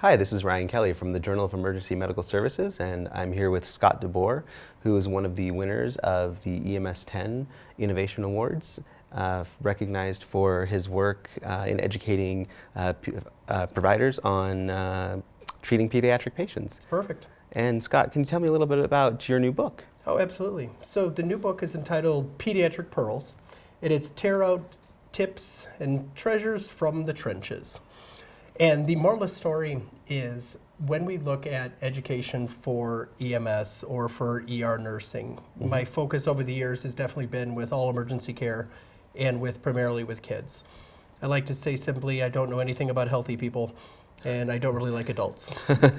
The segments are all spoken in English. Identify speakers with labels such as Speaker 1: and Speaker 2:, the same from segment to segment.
Speaker 1: Hi, this is Ryan Kelly from the Journal of Emergency Medical Services, and I'm here with Scott DeBoer, who is one of the winners of the EMS10 Innovation Awards, recognized for his work in educating providers on treating pediatric patients.
Speaker 2: Perfect.
Speaker 1: And Scott, can you tell me a little bit about your new book?
Speaker 2: Oh, absolutely. So the new book is entitled Pediatric Pearls, and it's tear out tips and treasures from the trenches. And the moral of the story is when we look at education for EMS or for ER nursing, my focus over the years has definitely been with all emergency care and primarily with kids. I like to say simply, I don't know anything about healthy people, and I don't really like adults.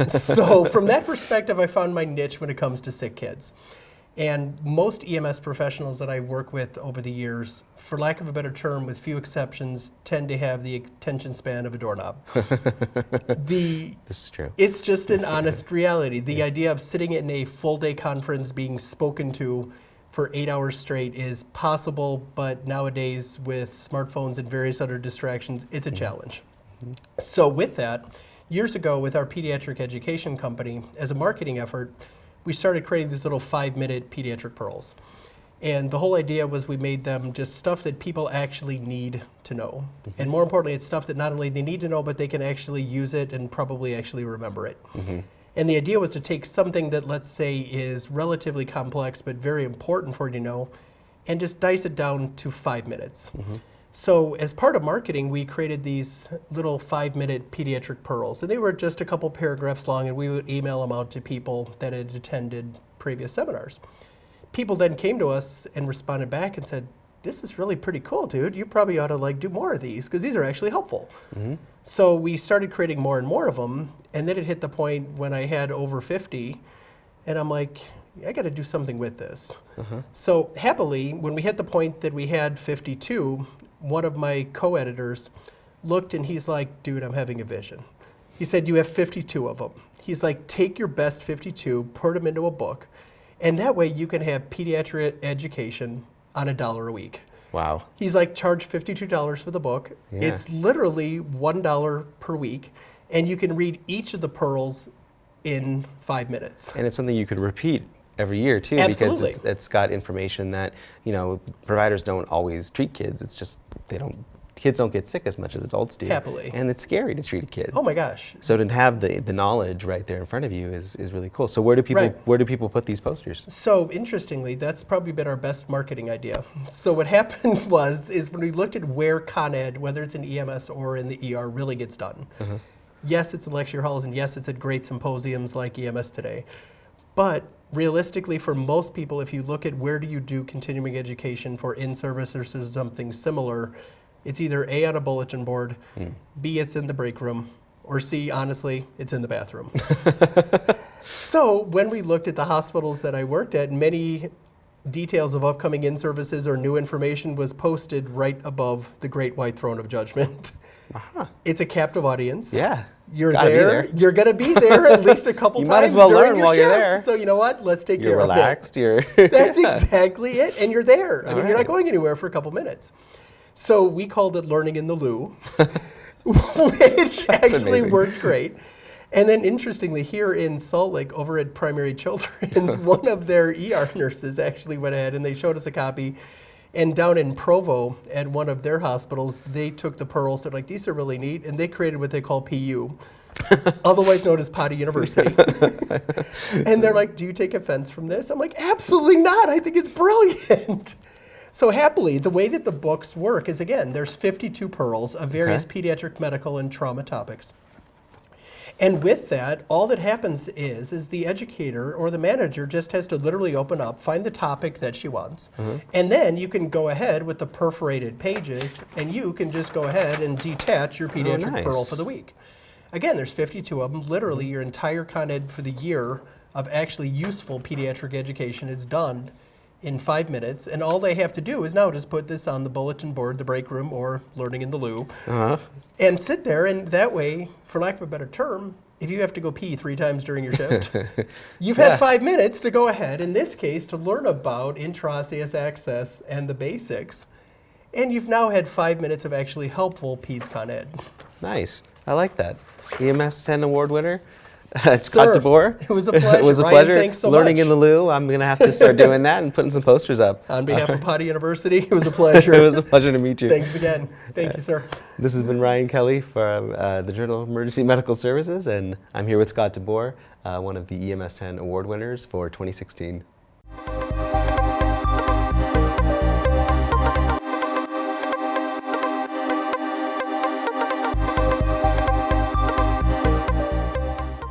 Speaker 2: So from that perspective, I found my niche when it comes to sick kids. And most EMS professionals that I work with over the years, for lack of a better term, with few exceptions, tend to have the attention span of a doorknob. This
Speaker 1: is true.
Speaker 2: It's just an honest reality. The idea of sitting in a full-day conference being spoken to for 8 hours straight is possible, but nowadays with smartphones and various other distractions, it's a challenge. So with that, years ago with our pediatric education company, as a marketing effort, we started creating these little 5-minute pediatric pearls. And the whole idea was we made them just stuff that people actually need to know. And more importantly, it's stuff that not only they need to know, but they can actually use it and probably actually remember it. And the idea was to take something that, let's say, is relatively complex but very important for you to know, and just dice it down to 5 minutes. So as part of marketing, we created these little 5-minute pediatric pearls. And they were just a couple paragraphs long, and we would email them out to people that had attended previous seminars. People then came to us and responded back and said, this is really pretty cool, dude. You probably ought to do more of these, because these are actually helpful. So we started creating more and more of them, and then it hit the point when I had over 50, and I'm like, I got to do something with this. So happily, when we hit the point that we had 52, one of my co-editors looked and he's like, dude, I'm having a vision. He said, you have 52 of them. He's like, take your best 52, put them into a book, and that way you can have pediatric education on $1 a week.
Speaker 1: Wow.
Speaker 2: He's like, charge $52 for the book.
Speaker 1: Yeah.
Speaker 2: It's literally $1 per week, and you can read each of the pearls in 5 minutes.
Speaker 1: And it's something you could repeat every year too,
Speaker 2: Absolutely.
Speaker 1: because it's got information that, providers don't always treat kids. It's just kids don't get sick as much as adults do.
Speaker 2: Happily.
Speaker 1: And it's scary to treat a kid.
Speaker 2: Oh my gosh.
Speaker 1: So to have the knowledge right there in front of you is really cool. So where do people put these posters?
Speaker 2: So interestingly, that's probably been our best marketing idea. So what happened is when we looked at where Con Ed, whether it's in EMS or in the ER, really gets done. Yes, it's in lecture halls, and yes, it's at great symposiums like EMS Today. But realistically, for most people, if you look at where do you do continuing education for in-service or something similar, it's either A, on a bulletin board, B, it's in the break room, or C, honestly, it's in the bathroom. So when we looked at the hospitals that I worked at, many details of upcoming in-services or new information was posted right above the Great White Throne of Judgment. It's a captive audience.
Speaker 1: Yeah.
Speaker 2: You're there. You're going to be there at least a couple times.
Speaker 1: You might as well
Speaker 2: during
Speaker 1: learn
Speaker 2: your
Speaker 1: while you're
Speaker 2: shift.
Speaker 1: there.
Speaker 2: So you know what? Let's take
Speaker 1: You're
Speaker 2: care
Speaker 1: relaxed.
Speaker 2: of it. That's exactly it. And you're there. I mean, you're not going anywhere for a couple minutes. So we called it Learning in the Loo, which actually worked great. And then interestingly, here in Salt Lake, over at Primary Children's, one of their ER nurses actually went ahead and they showed us a copy. And down in Provo, at one of their hospitals, they took the pearls, said like, these are really neat, and they created what they call PU, otherwise known as Potty University. And they're like, do you take offense from this? I'm like, absolutely not. I think it's brilliant. So happily, the way that the books work is, again, there's 52 pearls of various pediatric, medical, and trauma topics. And with that, all that happens is the educator or the manager just has to literally open up, find the topic that she wants, and then you can go ahead with the perforated pages, and you can just go ahead and detach your pediatric pearl for the week. Again, there's 52 of them. Literally, your entire Con Ed for the year of actually useful pediatric education is done in 5 minutes, and all they have to do is now just put this on the bulletin board, the break room, or Learning in the Loo, and sit there, and that way, for lack of a better term, if you have to go pee 3 times during your shift, you've had 5 minutes to go ahead, in this case, to learn about intraosseous access and the basics, and you've now had 5 minutes of actually helpful Peds Con Ed.
Speaker 1: Nice. I like that. EMS10 award winner. Scott
Speaker 2: Sir,
Speaker 1: DeBoer.
Speaker 2: it was a pleasure.
Speaker 1: It was a
Speaker 2: Ryan,
Speaker 1: pleasure.
Speaker 2: thanks so
Speaker 1: Learning
Speaker 2: much.
Speaker 1: in the loo. I'm going to have to start doing that and putting some posters up.
Speaker 2: On behalf of Potter University, it was a pleasure.
Speaker 1: It was a pleasure to meet you.
Speaker 2: Thanks again. Thank you, sir.
Speaker 1: This has been Ryan Kelly from the Journal of Emergency Medical Services, and I'm here with Scott DeBoer, one of the EMS10 award winners for 2016.